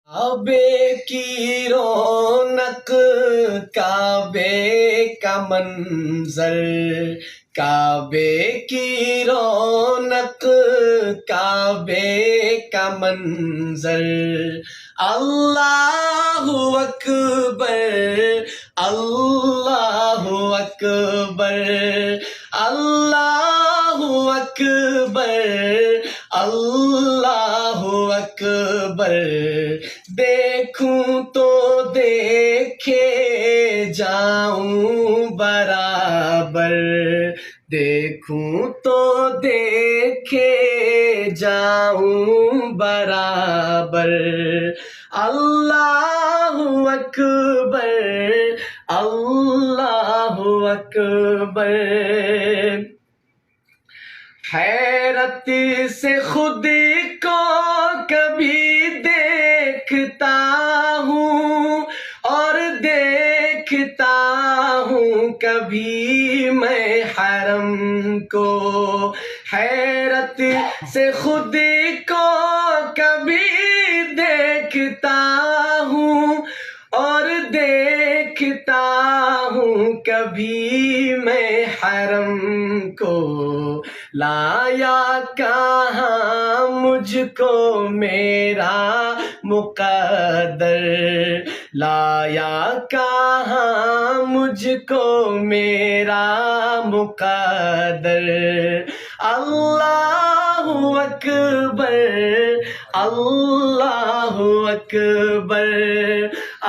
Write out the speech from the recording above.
کعبے کی رونق، کعبے کا منظر، کعبے کی رونق، کعبے کا منظر، اللہ اکبر، اللہ اکبر، اللہ اکبر، اللہ اکبر، دیکھوں تو دیکھے جاؤں برابر، دیکھوں تو دیکھے جاؤں برابر، اللہ اکبر، اللہ اکبر، حیرت سے خود کو کبھی دیکھتا ہوں اور دیکھتا ہوں کبھی میں حرم کو، حیرت سے خود کو کبھی دیکھتا ہوں اور دیکھتا ہوں کبھی میں حرم کو، لایا کہاں مجھ کو میرا مقدر، لایا کہاں مجھ کو میرا مقدر، اللہ اکبر، اللہ اکبر،